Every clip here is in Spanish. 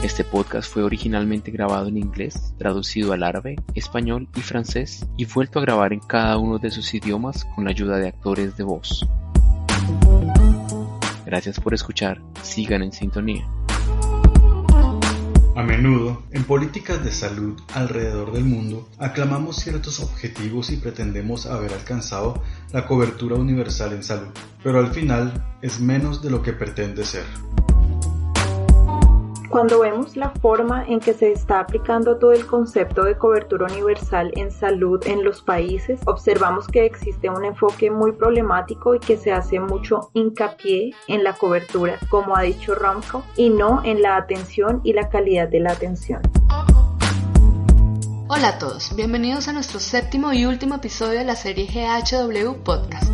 Este podcast fue originalmente grabado en inglés, traducido al árabe, español y francés y vuelto a grabar en cada uno de sus idiomas con la ayuda de actores de voz. Gracias por escuchar, sigan en sintonía. A menudo, en políticas de salud alrededor del mundo, aclamamos ciertos objetivos y pretendemos haber alcanzado la cobertura universal en salud, pero al final es menos de lo que pretende ser. Cuando vemos la forma en que se está aplicando todo el concepto de cobertura universal en salud en los países, observamos que existe un enfoque muy problemático y que se hace mucho hincapié en la cobertura, como ha dicho Remco, y no en la atención y la calidad de la atención. Hola a todos, bienvenidos a nuestro séptimo y último episodio de la serie GHW Podcast.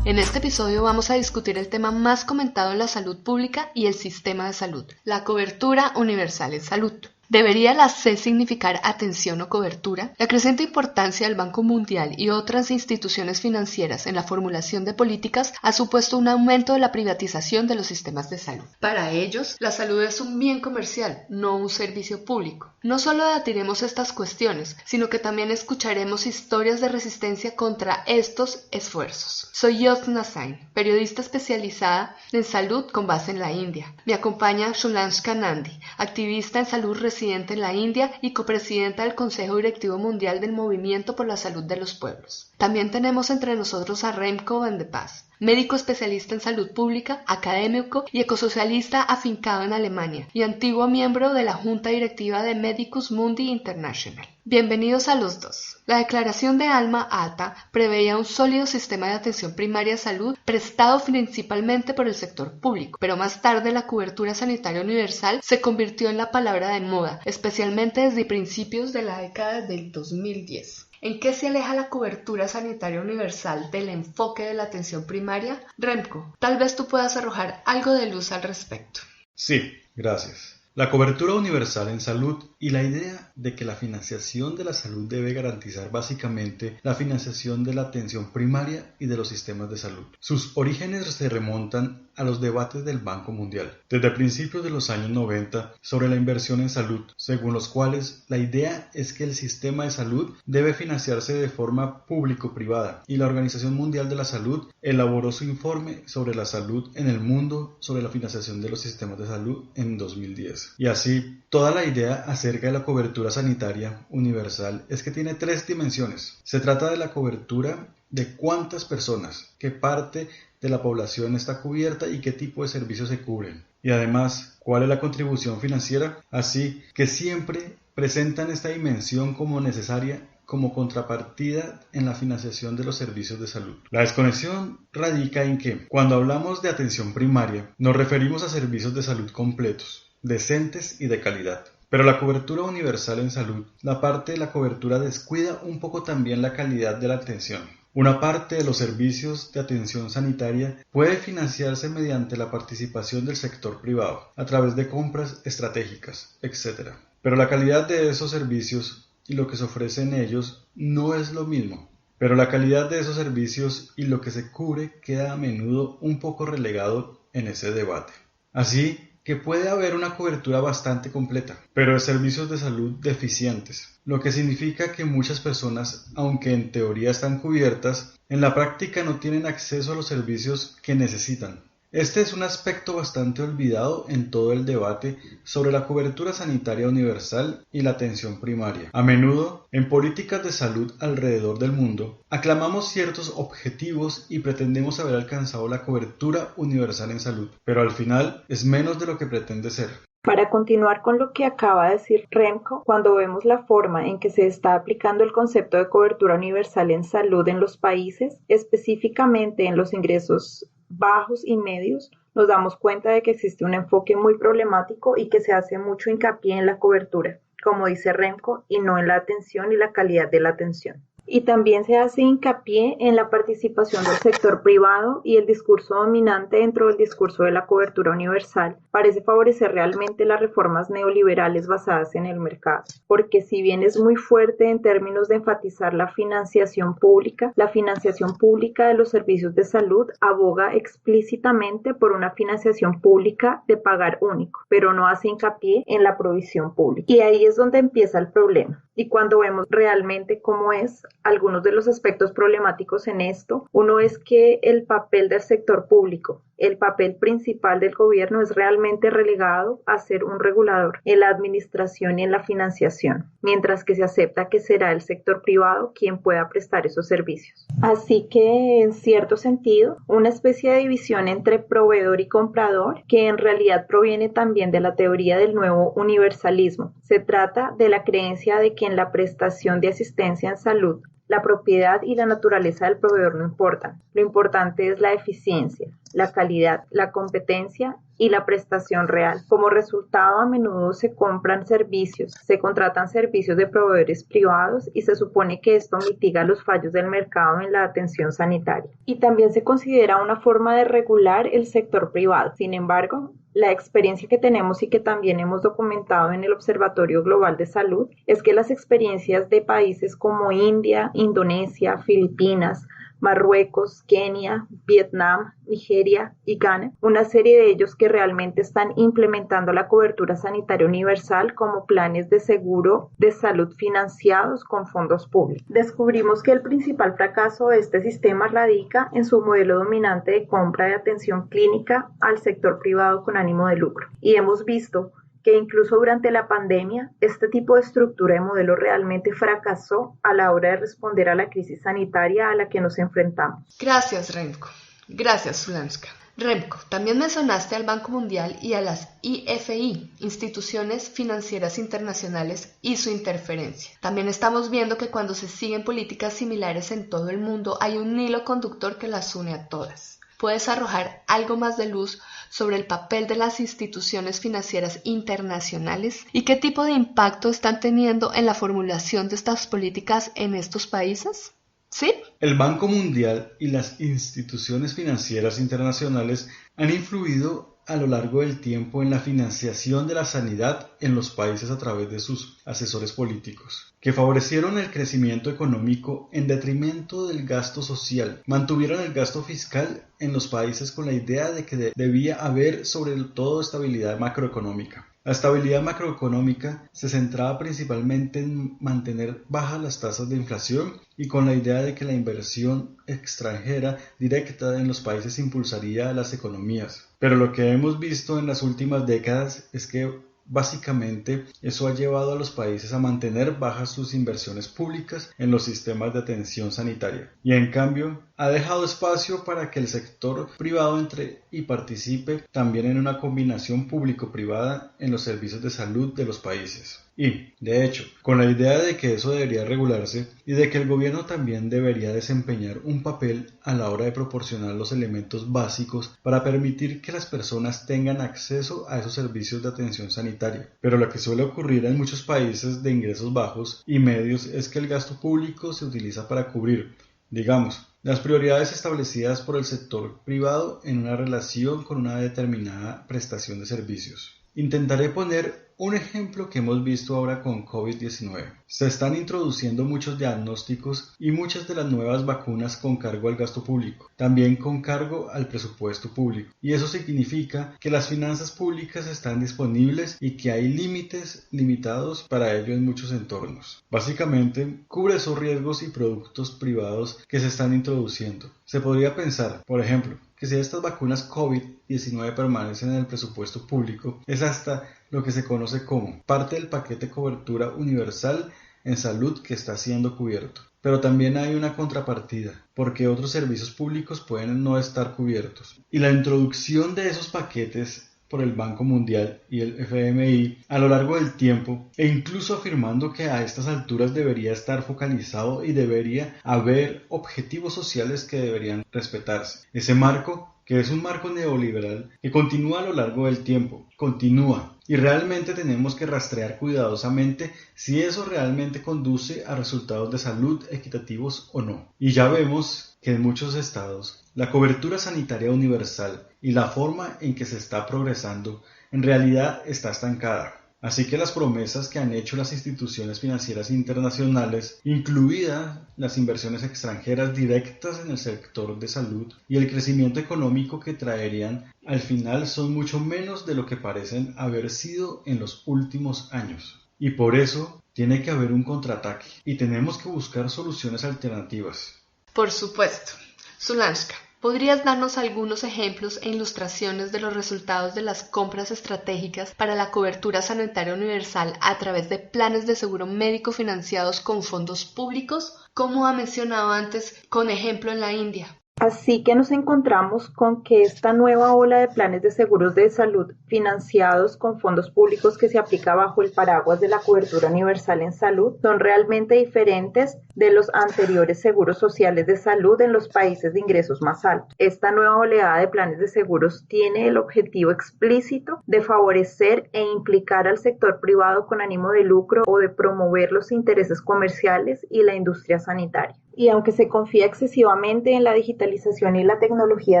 En este episodio vamos a discutir el tema más comentado en la salud pública y el sistema de salud, la cobertura universal en salud. ¿Debería la C significar atención o cobertura? La creciente importancia del Banco Mundial y otras instituciones financieras en la formulación de políticas ha supuesto un aumento de la privatización de los sistemas de salud. Para ellos, la salud es un bien comercial, no un servicio público. No solo debatiremos estas cuestiones, sino que también escucharemos historias de resistencia contra estos esfuerzos. Soy Yosna Sain, periodista especializada en salud con base en la India. Me acompaña Shunlanshka Nandi, activista en salud residente en la India y copresidenta del Consejo Directivo Mundial del Movimiento por la Salud de los Pueblos. También tenemos entre nosotros a Remco van de Paz, médico especialista en salud pública, académico y ecosocialista afincado en Alemania y antiguo miembro de la Junta Directiva de Medicus Mundi International. Bienvenidos a los dos. La declaración de Alma Ata preveía un sólido sistema de atención primaria de salud prestado principalmente por el sector público, pero más tarde la cobertura sanitaria universal se convirtió en la palabra de moda, especialmente desde principios de la década del 2010. ¿En qué se aleja la cobertura sanitaria universal del enfoque de la atención primaria? Remco, tal vez tú puedas arrojar algo de luz al respecto. Sí, gracias. La cobertura universal en salud y la idea de que la financiación de la salud debe garantizar básicamente la financiación de la atención primaria y de los sistemas de salud. Sus orígenes se remontan a los debates del Banco Mundial, desde principios de los años 90, sobre la inversión en salud, según los cuales la idea es que el sistema de salud debe financiarse de forma público-privada, y la Organización Mundial de la Salud elaboró su informe sobre la salud en el mundo sobre la financiación de los sistemas de salud en 2010. Y así, toda la idea acerca de la cobertura sanitaria universal es que tiene tres dimensiones. Se trata de la cobertura de cuántas personas, qué parte de la población está cubierta y qué tipo de servicios se cubren. Y además, cuál es la contribución financiera, así que siempre presentan esta dimensión como necesaria como contrapartida en la financiación de los servicios de salud. La desconexión radica en que, cuando hablamos de atención primaria, nos referimos a servicios de salud completos, decentes y de calidad. Pero la cobertura universal en salud, la parte de la cobertura descuida un poco también la calidad de la atención. Una parte de los servicios de atención sanitaria puede financiarse mediante la participación del sector privado, a través de compras estratégicas, etc. Pero la calidad de esos servicios y lo que se ofrece en ellos no es lo mismo. Pero la calidad de esos servicios y lo que se cubre queda a menudo un poco relegado en ese debate. Así que puede haber una cobertura bastante completa, pero de servicios de salud deficientes, lo que significa que muchas personas, aunque en teoría están cubiertas, en la práctica no tienen acceso a los servicios que necesitan. Este es un aspecto bastante olvidado en todo el debate sobre la cobertura sanitaria universal y la atención primaria. A menudo, en políticas de salud alrededor del mundo, aclamamos ciertos objetivos y pretendemos haber alcanzado la cobertura universal en salud, pero al final es menos de lo que pretende ser. Para continuar con lo que acaba de decir Remco, cuando vemos la forma en que se está aplicando el concepto de cobertura universal en salud en los países, específicamente en los ingresos bajos y medios, nos damos cuenta de que existe un enfoque muy problemático y que se hace mucho hincapié en la cobertura, como dice Remco, y no en la atención y la calidad de la atención. Y también se hace hincapié en la participación del sector privado, y el discurso dominante dentro del discurso de la cobertura universal parece favorecer realmente las reformas neoliberales basadas en el mercado, porque si bien es muy fuerte en términos de enfatizar la financiación pública de los servicios de salud aboga explícitamente por una financiación pública de pagar único, pero no hace hincapié en la provisión pública. Y ahí es donde empieza el problema. Y cuando vemos realmente cómo es algunos de los aspectos problemáticos en esto, uno es que el papel del sector público, el papel principal del gobierno es realmente relegado a ser un regulador en la administración y en la financiación, mientras que se acepta que será el sector privado quien pueda prestar esos servicios. Así que, en cierto sentido, una especie de división entre proveedor y comprador, que en realidad proviene también de la teoría del nuevo universalismo. Se trata de la creencia de que en la prestación de asistencia en salud, la propiedad y la naturaleza del proveedor no importan. Lo importante es la eficiencia, la calidad, la competencia y la prestación real. Como resultado, a menudo se compran servicios, se contratan servicios de proveedores privados y se supone que esto mitiga los fallos del mercado en la atención sanitaria. Y también se considera una forma de regular el sector privado. Sin embargo, la experiencia que tenemos y que también hemos documentado en el Observatorio Global de Salud es que las experiencias de países como India, Indonesia, Filipinas, Marruecos, Kenia, Vietnam, Nigeria y Ghana, una serie de ellos que realmente están implementando la cobertura sanitaria universal como planes de seguro de salud financiados con fondos públicos. Descubrimos que el principal fracaso de este sistema radica en su modelo dominante de compra de atención clínica al sector privado con ánimo de lucro. Y hemos visto que incluso durante la pandemia, este tipo de estructura de modelo realmente fracasó a la hora de responder a la crisis sanitaria a la que nos enfrentamos. Gracias, Remco. Gracias, Sulanska. Remco, también mencionaste al Banco Mundial y a las IFI, instituciones financieras internacionales, y su interferencia. También estamos viendo que cuando se siguen políticas similares en todo el mundo, hay un hilo conductor que las une a todas. ¿Puedes arrojar algo más de luz sobre el papel de las instituciones financieras internacionales y qué tipo de impacto están teniendo en la formulación de estas políticas en estos países? ¿Sí? El Banco Mundial y las instituciones financieras internacionales han influido a lo largo del tiempo en la financiación de la sanidad en los países a través de sus asesores políticos, que favorecieron el crecimiento económico en detrimento del gasto social, mantuvieron el gasto fiscal en los países con la idea de que debía haber sobre todo estabilidad macroeconómica. La estabilidad macroeconómica se centraba principalmente en mantener bajas las tasas de inflación y con la idea de que la inversión extranjera directa en los países impulsaría las economías. Pero lo que hemos visto en las últimas décadas es que básicamente, eso ha llevado a los países a mantener bajas sus inversiones públicas en los sistemas de atención sanitaria y en cambio ha dejado espacio para que el sector privado entre y participe también en una combinación público-privada en los servicios de salud de los países. Y, de hecho, con la idea de que eso debería regularse y de que el gobierno también debería desempeñar un papel a la hora de proporcionar los elementos básicos para permitir que las personas tengan acceso a esos servicios de atención sanitaria. Pero lo que suele ocurrir en muchos países de ingresos bajos y medios es que el gasto público se utiliza para cubrir, digamos, las prioridades establecidas por el sector privado en una relación con una determinada prestación de servicios. Intentaré poner un ejemplo que hemos visto ahora con COVID-19. Se están introduciendo muchos diagnósticos y muchas de las nuevas vacunas con cargo al gasto público, también con cargo al presupuesto público. Y eso significa que las finanzas públicas están disponibles y que hay límites limitados para ello en muchos entornos. Básicamente, cubre esos riesgos y productos privados que se están introduciendo. Se podría pensar, por ejemplo, que si estas vacunas COVID-19 permanecen en el presupuesto público, es hasta lo que se conoce como parte del paquete de cobertura universal en salud que está siendo cubierto. Pero también hay una contrapartida, porque otros servicios públicos pueden no estar cubiertos. Y la introducción de esos paquetes por el Banco Mundial y el FMI a lo largo del tiempo, e incluso afirmando que a estas alturas debería estar focalizado y debería haber objetivos sociales que deberían respetarse. Ese marco, que es un marco neoliberal que continúa a lo largo del tiempo, continúa y realmente tenemos que rastrear cuidadosamente si eso realmente conduce a resultados de salud equitativos o no. Y ya vemos que en muchos estados la cobertura sanitaria universal y la forma en que se está progresando en realidad está estancada. Así que las promesas que han hecho las instituciones financieras internacionales, incluidas las inversiones extranjeras directas en el sector de salud y el crecimiento económico que traerían, al final son mucho menos de lo que parecen haber sido en los últimos años. Y por eso tiene que haber un contraataque y tenemos que buscar soluciones alternativas. Por supuesto. Zulanska, ¿podrías darnos algunos ejemplos e ilustraciones de los resultados de las compras estratégicas para la cobertura sanitaria universal a través de planes de seguro médico financiados con fondos públicos, como ha mencionado antes, con ejemplo en la India? Así que nos encontramos con que esta nueva ola de planes de seguros de salud financiados con fondos públicos que se aplica bajo el paraguas de la cobertura universal en salud son realmente diferentes de los anteriores seguros sociales de salud en los países de ingresos más altos. Esta nueva oleada de planes de seguros tiene el objetivo explícito de favorecer e implicar al sector privado con ánimo de lucro o de promover los intereses comerciales y la industria sanitaria. Y aunque se confía excesivamente en la digitalización y la tecnología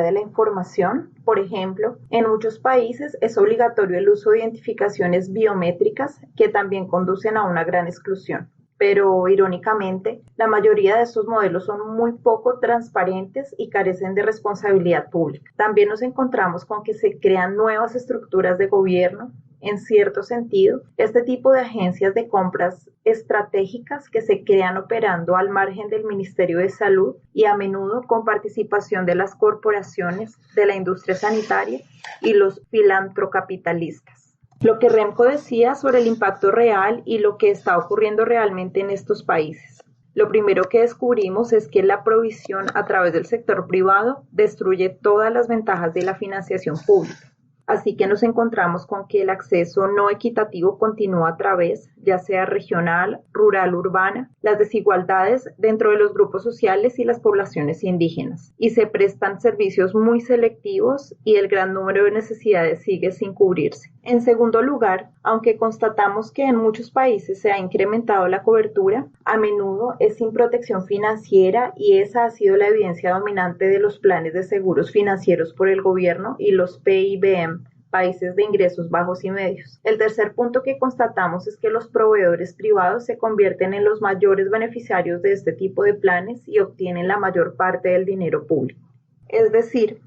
de la información, por ejemplo, en muchos países es obligatorio el uso de identificaciones biométricas que también conducen a una gran exclusión. Pero, irónicamente, la mayoría de estos modelos son muy poco transparentes y carecen de responsabilidad pública. También nos encontramos con que se crean nuevas estructuras de gobierno. En cierto sentido, este tipo de agencias de compras estratégicas que se crean operando al margen del Ministerio de Salud y a menudo con participación de las corporaciones de la industria sanitaria y los filantrocapitalistas. Lo que Remco decía sobre el impacto real y lo que está ocurriendo realmente en estos países. Lo primero que descubrimos es que la provisión a través del sector privado destruye todas las ventajas de la financiación pública. Así que nos encontramos con que el acceso no equitativo continúa a través, ya sea regional, rural, urbana, las desigualdades dentro de los grupos sociales y las poblaciones indígenas, y se prestan servicios muy selectivos y el gran número de necesidades sigue sin cubrirse. En segundo lugar, aunque constatamos que en muchos países se ha incrementado la cobertura, a menudo es sin protección financiera y esa ha sido la evidencia dominante de los planes de seguros financieros por el gobierno y los PIBM, países de ingresos bajos y medios. El tercer punto que constatamos es que los proveedores privados se convierten en los mayores beneficiarios de este tipo de planes y obtienen la mayor parte del dinero público. Es decir,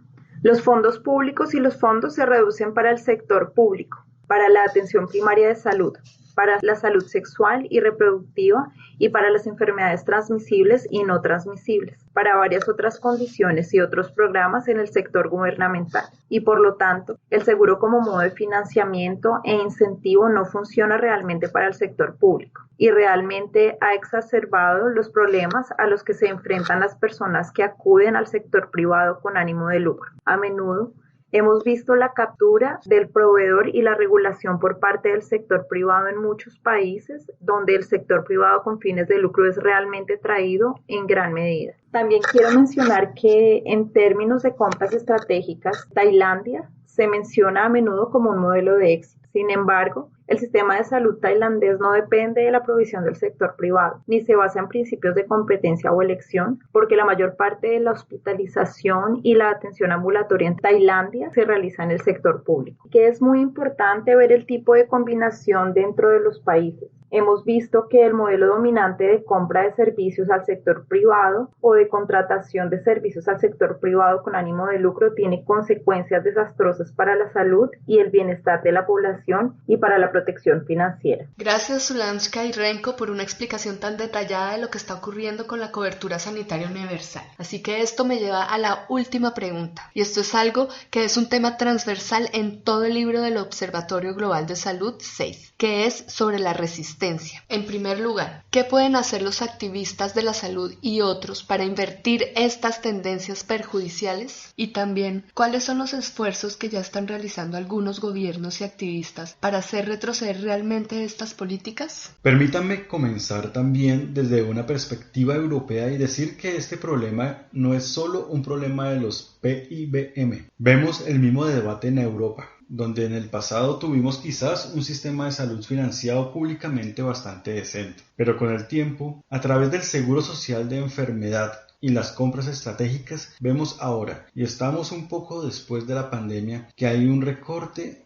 los fondos públicos y los fondos se reducen para el sector público, para la atención primaria de salud, para la salud sexual y reproductiva y para las enfermedades transmisibles y no transmisibles, para varias otras condiciones y otros programas en el sector gubernamental. Y por lo tanto, el seguro como modo de financiamiento e incentivo no funciona realmente para el sector público y realmente ha exacerbado los problemas a los que se enfrentan las personas que acuden al sector privado con ánimo de lucro. A menudo, hemos visto la captura del proveedor y la regulación por parte del sector privado en muchos países, donde el sector privado con fines de lucro es realmente traído en gran medida. También quiero mencionar que en términos de compras estratégicas, Tailandia se menciona a menudo como un modelo de éxito. Sin embargo, el sistema de salud tailandés no depende de la provisión del sector privado, ni se basa en principios de competencia o elección, porque la mayor parte de la hospitalización y la atención ambulatoria en Tailandia se realiza en el sector público. Que es muy importante ver el tipo de combinación dentro de los países. Hemos visto que el modelo dominante de compra de servicios al sector privado o de contratación de servicios al sector privado con ánimo de lucro tiene consecuencias desastrosas para la salud y el bienestar de la población y para la protección financiera. Gracias Zulanska y Remco por una explicación tan detallada de lo que está ocurriendo con la cobertura sanitaria universal. Así que esto me lleva a la última pregunta, y esto es algo que es un tema transversal en todo el libro del Observatorio Global de Salud 6, que es sobre la resistencia. En primer lugar, ¿qué pueden hacer los activistas de la salud y otros para invertir estas tendencias perjudiciales? Y también, ¿cuáles son los esfuerzos que ya están realizando algunos gobiernos y activistas para hacer retroceder realmente estas políticas? Permítanme comenzar también desde una perspectiva europea y decir que este problema no es solo un problema de los PIBM. Vemos el mismo debate en Europa. donde en el pasado tuvimos quizás un sistema de salud financiado públicamente bastante decente, pero con el tiempo, a través del seguro social de enfermedad y las compras estratégicas, vemos ahora, y estamos un poco después de la pandemia, que hay un recorte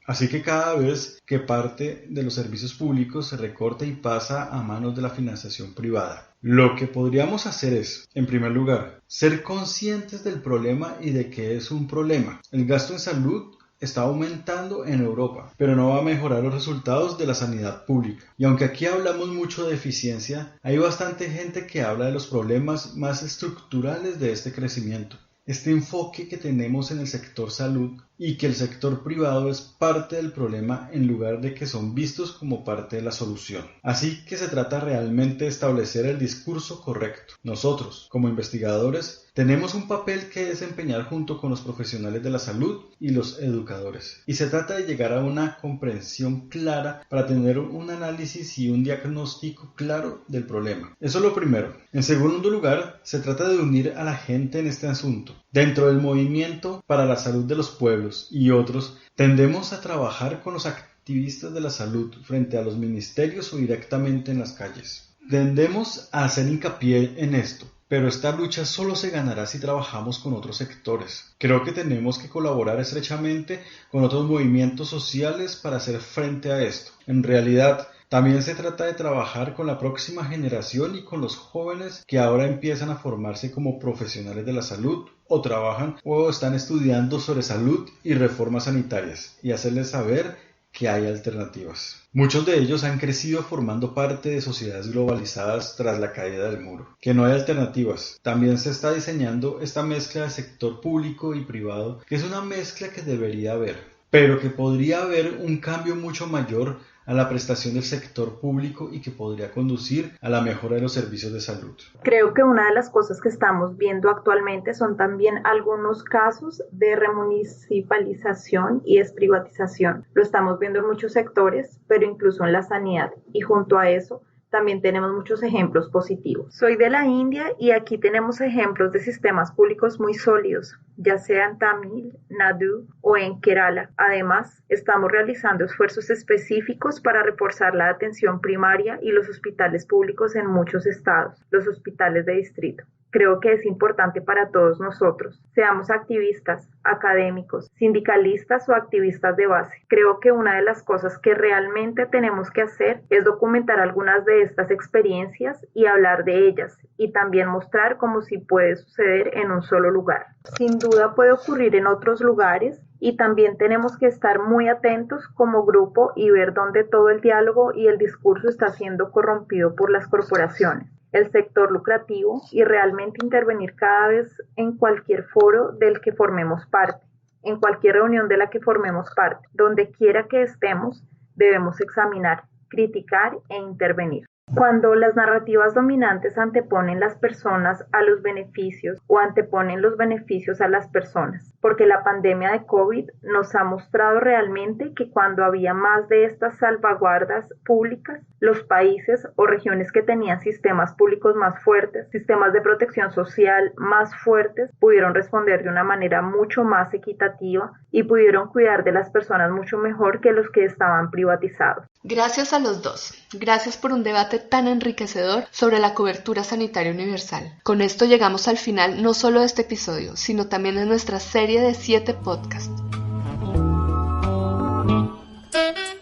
Así que cada vez que parte de los servicios públicos se recorta y pasa a manos de la financiación privada. Lo que podríamos hacer es, en primer lugar, ser conscientes del problema y de que es un problema. El gasto en salud está aumentando en Europa, pero no va a mejorar los resultados de la sanidad pública. Y aunque aquí hablamos mucho de eficiencia, hay bastante gente que habla de los problemas más estructurales de este crecimiento. Este enfoque que tenemos en el sector salud y que el sector privado es parte del problema en lugar de que son vistos como parte de la solución. Así que se trata realmente de establecer el discurso correcto. Nosotros, como investigadores, tenemos un papel que desempeñar junto con los profesionales de la salud y los educadores. Y se trata de llegar a una comprensión clara para tener un análisis y un diagnóstico claro del problema. Eso es lo primero. En segundo lugar, se trata de unir a la gente en este asunto. Dentro del movimiento para la salud de los pueblos y otros, tendemos a trabajar con los activistas de la salud frente a los ministerios o directamente en las calles. Tendemos a hacer hincapié en esto, pero esta lucha solo se ganará si trabajamos con otros sectores. Creo que tenemos que colaborar estrechamente con otros movimientos sociales para hacer frente a esto. En realidad, también se trata de trabajar con la próxima generación y con los jóvenes que ahora empiezan a formarse como profesionales de la salud o trabajan o están estudiando sobre salud y reformas sanitarias y hacerles saber que hay alternativas. Muchos de ellos han crecido formando parte de sociedades globalizadas tras la caída del muro. Que no hay alternativas. También se está diseñando esta mezcla de sector público y privado, que es una mezcla que debería haber, pero que podría haber un cambio mucho mayor a la prestación del sector público y que podría conducir a la mejora de los servicios de salud. Creo que una de las cosas que estamos viendo actualmente son también algunos casos de remunicipalización y desprivatización. Lo estamos viendo en muchos sectores, pero incluso en la sanidad, y junto a eso también tenemos muchos ejemplos positivos. Soy de la India y aquí tenemos ejemplos de sistemas públicos muy sólidos, ya sea en Tamil Nadu o en Kerala. Además, estamos realizando esfuerzos específicos para reforzar la atención primaria y los hospitales públicos en muchos estados, los hospitales de distrito. Creo que es importante para todos nosotros, seamos activistas, académicos, sindicalistas o activistas de base. Creo que una de las cosas que realmente tenemos que hacer es documentar algunas de estas experiencias y hablar de ellas, y también mostrar cómo sí puede suceder en un solo lugar. Sin duda puede ocurrir en otros lugares, y también tenemos que estar muy atentos como grupo y ver dónde todo el diálogo y el discurso está siendo corrompido por las corporaciones, el sector lucrativo, y realmente intervenir cada vez en cualquier foro del que formemos parte, en cualquier reunión de la que formemos parte. Donde quiera que estemos, debemos examinar, criticar e intervenir. Cuando las narrativas dominantes anteponen las personas a los beneficios o anteponen los beneficios a las personas, porque la pandemia de COVID nos ha mostrado realmente que cuando había más de estas salvaguardas públicas, los países o regiones que tenían sistemas públicos más fuertes, sistemas de protección social más fuertes, pudieron responder de una manera mucho más equitativa y pudieron cuidar de las personas mucho mejor que los que estaban privatizados. Gracias a los dos. Gracias por un debate tan enriquecedor sobre la cobertura sanitaria universal. Con esto llegamos al final no solo de este episodio, sino también de nuestra serie de 7 podcasts.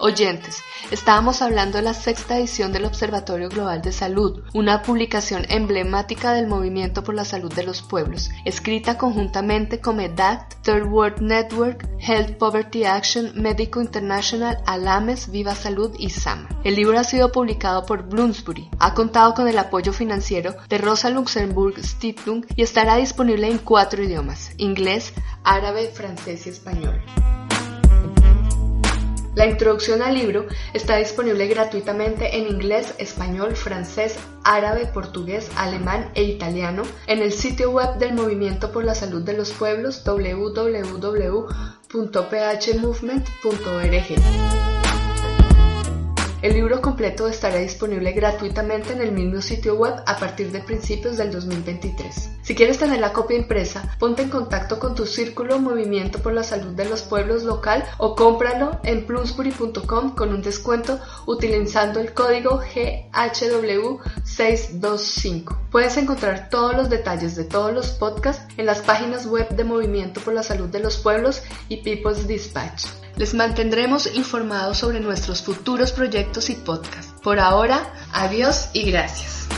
Oyentes, estábamos hablando de la 6ª edición del Observatorio Global de Salud, una publicación emblemática del Movimiento por la Salud de los Pueblos, escrita conjuntamente con EDACT, Third World Network, Health Poverty Action, Médico International, Alames, Viva Salud y SAMA. El libro ha sido publicado por Bloomsbury, ha contado con el apoyo financiero de Rosa Luxemburg Stiftung y estará disponible en 4 idiomas: inglés, árabe, francés y español. La introducción al libro está disponible gratuitamente en inglés, español, francés, árabe, portugués, alemán e italiano en el sitio web del Movimiento por la Salud de los Pueblos, www.phmovement.org. El libro completo estará disponible gratuitamente en el mismo sitio web a partir de principios del 2023. Si quieres tener la copia impresa, ponte en contacto con tu círculo Movimiento por la Salud de los Pueblos local o cómpralo en plusbury.com con un descuento utilizando el código GHW625. Puedes encontrar todos los detalles de todos los podcasts en las páginas web de Movimiento por la Salud de los Pueblos y People's Dispatch. Les mantendremos informados sobre nuestros futuros proyectos y podcasts. Por ahora, adiós y gracias.